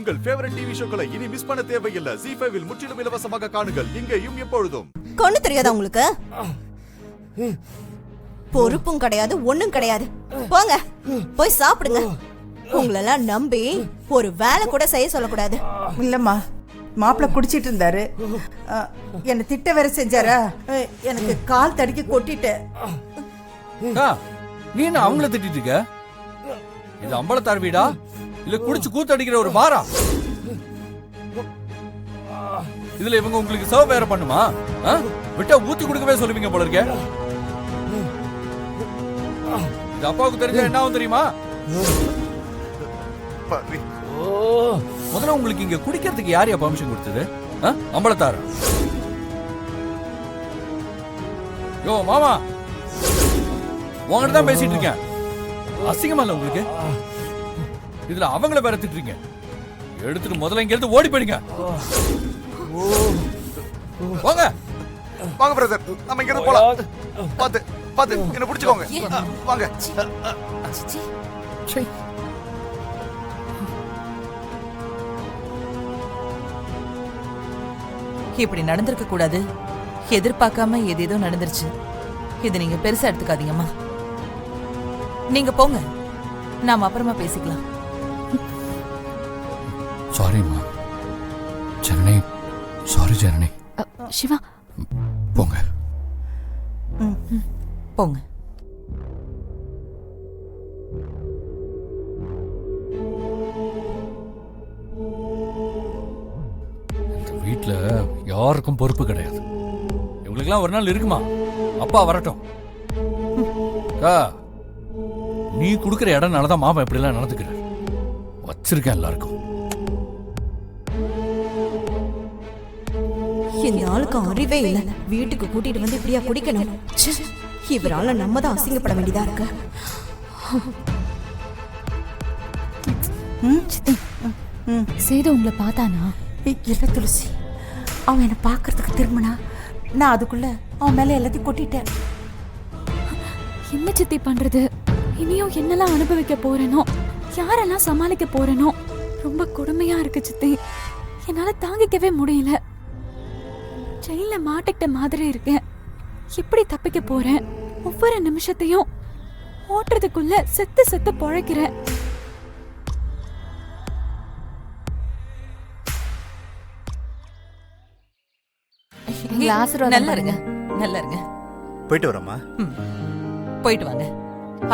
உங்கள் favourite TV ஷோக்களை இனி miss பண்ண தேவையில்லை. ZEE5 இல் முற்றிலும் இலவசமாக காணுங்கள். இங்கேயும் எப்பொழுதும். கொண்டு தெரியாதா உங்களுக்கு? பொறுப்பும் கிடையாது, ஒண்ணும் கிடையாது. போங்க, போய் சாப்பிடுங்க. உங்களெல்லாம் நம்பி ஒரு வேலை கூட செய்ய சொல்லக்கூடாது. இல்லம்மா, மாப்பிள்ள குடிச்சிட்டு இருந்தாரு, என்ன திட்ட வேற செஞ்சாரா, எனக்கு கால் தடுக்கி கொட்டிட்டு. நீ என்ன அவங்கள திட்டிட்டு இருக்க? இது அம்பலத்தார் வீடா இல்ல குடிச்சு கூத்தடிக்கிற ஒரு பாரா? இதுல இவங்க உங்களுக்கு சர்வ் வேற பண்ணுமா? விட்டா ஊத்தி கொடுக்கவே சொல்லுவீங்க போல இருக்க. இது அப்பாவுக்கு தெரிஞ்சா என்ன ஆகும் தெரியுமா? முதல்ல உங்களுக்கு இங்க குடிக்கிறதுக்கு யாரையா பர்மிஷன் கொடுத்தது? அம்பலத்தாரா? யோ மாமா, உங்ககிட்ட தான் பேசிட்டு இருக்கேன். அசிங்கமா இல்ல உங்களுக்கு? இதுல அவங்கள வேற திட்டுறீங்க. எடுத்துட்டு முதல்ல இங்க இருந்து ஓடி போயிடுங்க. வாங்க வாங்க பிரதர், நம்ம இங்க இருந்து போலாம். பாத்து பாத்து என்ன பிடிச்சுக்கோங்க. வாங்க. இப்படி நடந்திருக்க கூடாது. எதிர்பார்க்காம ஏதேதோ நடந்துருச்சு. இது நீங்க பெருசா எடுத்துக்காதீங்கம்மா. நீங்க போங்க, நாம அப்புறமா பேசிக்கலாம். சாரிம்மா. ஜனனி, சாரி ஜனனி. சிவா, போங்க போங்க. இந்த வீட்டுல யாருக்கும் பொறுப்பு கிடையாது. இவங்களுக்கெல்லாம் ஒரு நாள் இருக்குமா? அப்பா வரட்டும். நீ குடுக்கிற இடம்னாலதான் மாமா இப்படி எல்லாம் நடந்துக்கிறார். வச்சிருக்கேன் எல்லாருக்கும். இந்த ஆளுக்கு அறிவே இல்ல. வீட்டுக்கு கூட்டிட்டு வந்து இப்படியா குடிக்கணும்? இவரால நம்ம தான் அசிங்கப்பட வேண்டியதா இருக்கு. சித்தி, சேது உங்களை பார்த்தானா? இல்ல துளசி, அவன் என்ன பாக்குறதுக்கு திரும்பினா, நான் அதுக்குள்ள அவன் மேல எல்லாத்தையும் கொட்டிட்டேன். என்ன சித்தி பண்றது? இனியும் என்னெல்லாம் அனுபவிக்க போறேனோ, யாரெல்லாம் சமாளிக்க போறேனோ. ரொம்ப கொடுமையா இருக்கு சித்தி. என்னால தாங்கிக்கவே முடியல. ஜெயில மாட்டிக்கிட்ட மாதிரி இருக்கேன். எப்படி தப்பிக்க போறேன்? ஒவ்வொரு நிமிஷத்தையும் ஓட்டுறதுக்குள்ள செத்து செத்து பொழைக்கிறேன். நல்லா இருங்க, நல்லா இருங்க. போயிட்டு வரமா? போயிட்டு வாங்க.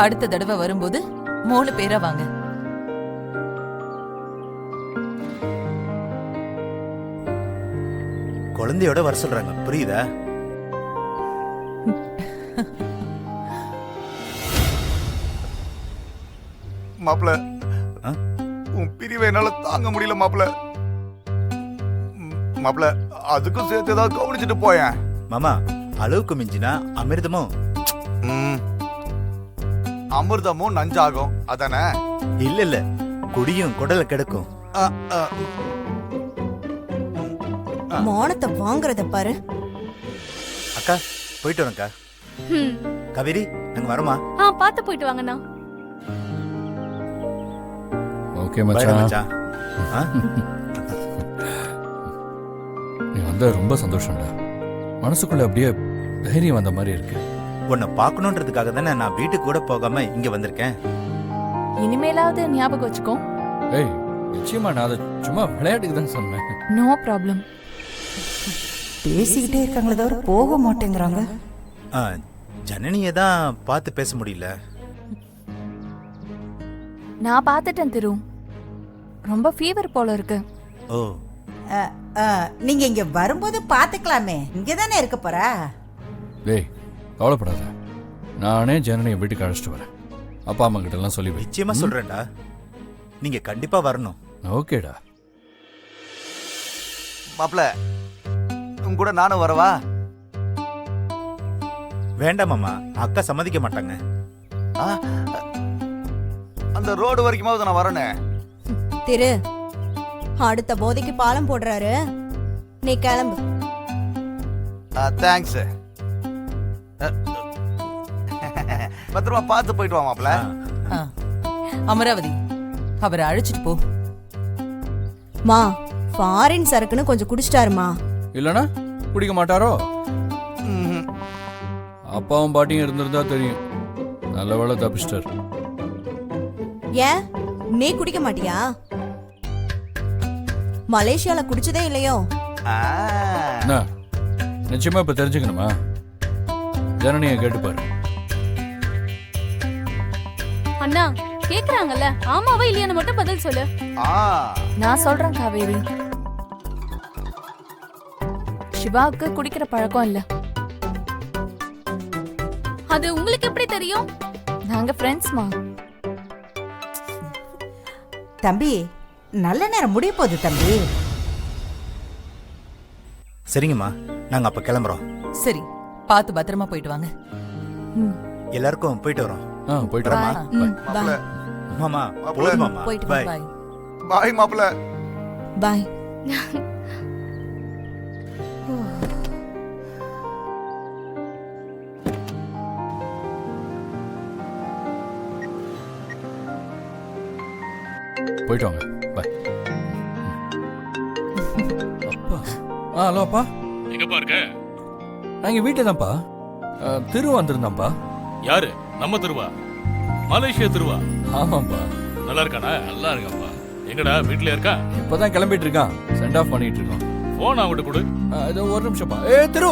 அடுத்த தடவை வரும்போது 3 பேரா வாங்க. குழந்தையோட வர சொல்றாங்க, புரியுதா? மாப்பிள, உன் பிரிவை என்னால தாங்க முடியல மாப்பிள. மாப்பிள, அதுக்கும் சேர்த்து ஏதாவது கவனிச்சுட்டு போயேன். மாமா, அளவுக்கு மிஞ்சினா அமிர்தமும் அமிர்தமும் நஞ்சாகும், அதானே? இல்ல இல்ல, குடியும் குடல கெடுக்கும். மானத்தை வாங்குறத பாரு. அக்கா, போயிட்டு வரேன்க்கா. கவிரி, நாங்க வரோமா? பார்த்து போயிட்டு வாங்கண்ணா. ஓகே பை மச்சான். மச்சான். நீ வந்த ரொம்ப சந்தோஷம்டா. மனசுக்குள்ள அப்படியே தைரியம் வந்த மாதிரி இருக்கு. உன்னை பார்க்கணுன்றதுக்காக தானே நான் வீட்டுக்கு கூட போகாம இங்க வந்திருக்கேன். இனிமேலாவது ஞாபகம் வச்சுக்கோ. ஏய், நிச்சயமா நான் அதை சும்மா விளையாட்டுக்கு தான் சொன்னேன். No problem. பேசிக்கிட்டே இருக்காங்களே தவிர போக மாட்டேங்கிறாங்க. ஜனனியை தான் பார்த்து பேச முடியல. நான் பார்த்துட்டேன் திரு. ரொம்ப ஃபீவர் போல இருக்கு. ஓ, நீங்க இங்க வரும்போது பாத்துக்கலாமே. இங்கதானே இருக்க போறா. டேய், கவலைப்படாத. நானே ஜனனியை வீட்டுக்கு அழைச்சிட்டு வரேன். அப்பா அம்மா கிட்ட எல்லாம் சொல்லி வை. நிச்சயமா சொல்றேன்டா, நீங்க கண்டிப்பா வரணும். ஓகேடா. மாப்பிள, உன் கூட நானும் வரவா? வேண்டாம் மாமா, அக்கா சம்மதிக்க மாட்டாங்க. அந்த ரோடு வரைக்குமாவது நான் வரனே. திரு, அடுத்த போதைக்கு பாலம் போடுறாரு, நீ கிளம்பு. தேங்க்ஸ். பத்திரமா பார்த்து போயிட்டு வா மாப்பிள. அமராவதி, அவரை அழைச்சிட்டு போ. மா ஃபாரின் சரக்குன்னு கொஞ்சம் குடிச்சிட்டாருமா. இல்லனா குடிக்க மாட்டாரோ? ம்ஹும். அப்பாவும் பாட்டியும் இருந்திருந்தா தெரியும். நல்ல வேளை தப்பிச்சிட்டார். ஏன் நீ குடிக்க மாட்டியா? மலேசியால குடிச்சதே இல்லையோ? ஆ. என்ன நிச்சயமா இப்ப தெரிஞ்சுக்கணுமா? ஜனனியை கேட்டுப்பாரு. அண்ணா கேக்குறாங்கல்ல, ஆமாவா இல்லையான்னு மட்டும் பதில் சொல்லு. ஆ. நான் சொல்றேன் காவேரி. சிவாவுக்கு குடிக்கிற பழக்கம் இல்ல. அது உங்களுக்கு எப்படி தெரியும்? நாங்க ஃப்ரெண்ட்ஸ்மா. தம்பி நல்ல நேரம் முடிய போகுது தம்பி. சரிங்கம்மா, நாங்க அப்ப கிளம்புறோம். சரி, பார்த்து பத்திரமா போயிட்டு வாங்க. எல்லாருக்கும் போயிட்டு வரோம். போயிட்டு வரமா? ம், மாப்பிள, மாமா மாப்பிள. போதும் மாமா. போயிட்டு பாய். பாய். பாய் மாப்பிள. பாய். போயிட்டு வாங்க. பாய். அப்பா. ஹலோ அப்பா. எங்கப்பா இருக்க? நான் இங்க வீட்டுல தான்ப்பா. திரு வந்திருந்தான்ப்பா. யாரு? நம்ம திருவா? மலேசியா திருவா? ஆமாப்பா. நல்லா இருக்கானா? நல்லா இருக்கான்ப்பா. எங்கடா வீட்ல இருக்கா? இப்பதான் கிளம்பிட்டு இருக்கான். சென்ட் ஆஃப் பண்ணிட்டு இருக்கோம். போன் அவங்கிட்ட கொடு. இது ஒரு நிமிஷம்ப்பா. திரு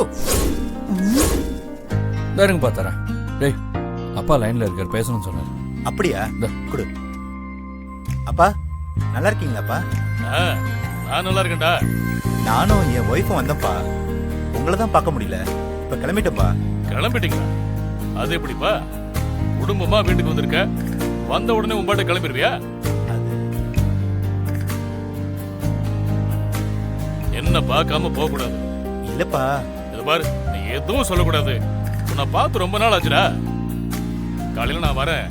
இருங்கப்பா தரேன். டேய் அப்பா லைன்ல இருக்கார், பேசணும்னு சொன்னார். அப்படியா? இந்தா. கொடு. அப்பா நல்லா இருக்கீங்களாப்பா? ஆ, நான் நல்லா இருக்கேன்டா. நானும் என் ஒய்ஃபும் வந்தப்பா. உங்களை தான் பார்க்க முடியல. இப்ப கிளம்பிட்டப்பா. கிளம்பிட்டீங்களா? அது எப்படிப்பா? குடும்பமா வீட்டுக்கு வந்திருக்க, வந்த உடனே உன் பாட்டு கிளம்பிடுவியா? என்ன பார்க்காம போக கூடாது. இல்லப்பா. இது பாரு, நீ எதுவும் சொல்லக்கூடாது. உன்னை பார்த்து ரொம்ப நாள் ஆச்சுடா. காலையில நான் வரேன்.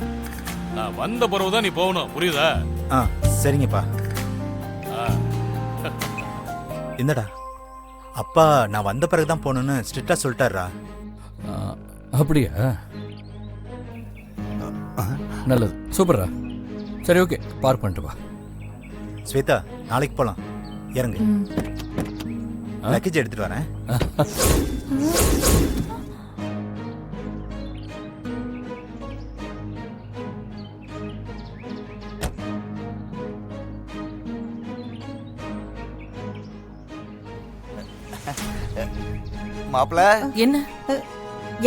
நான் வந்த பிறகுதான் நீ போகணும், புரியுதா? சரிங்கப்பா. என்னடா அப்பா நான் வந்த பிறகுதான் போகணும்னு ஸ்ட்ரிக்டா சொல்லிட்டாரா? அப்படியா? நல்லது, சூப்பர்ரா. சரி ஓகே, பார்க் பண்ணிட்டு வா. ஸ்வேதா நாளைக்கு போலாம். இறங்கு. லக்கேஜ் எடுத்துட்டு வரேன். மாப்பிள, என்ன?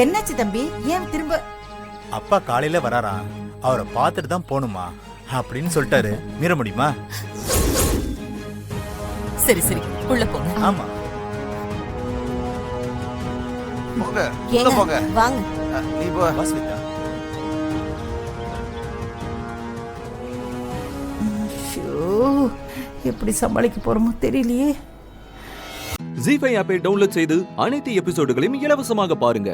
என்னாச்சு தம்பி? ஏன் திரும்ப? அப்பா காலையில வராராம். அவரை பார்த்துட்டு தான் போகணுமா அப்படின்னு சொல்லிட்டாரு. மீற முடியுமா? சரி சரி, உள்ள போங்க. ஆமா. போங்க. உள்ள ஏங்க போங்க. வாங்க. நீ போ. வா ஸ்வேதா. எப்படி சமாளிக்க போறோமோ தெரியலையே. ஜீ5 ஆப்பை டவுன்லோட் செய்து அனைத்து எபிசோடுகளையும் இலவசமாக பாருங்க.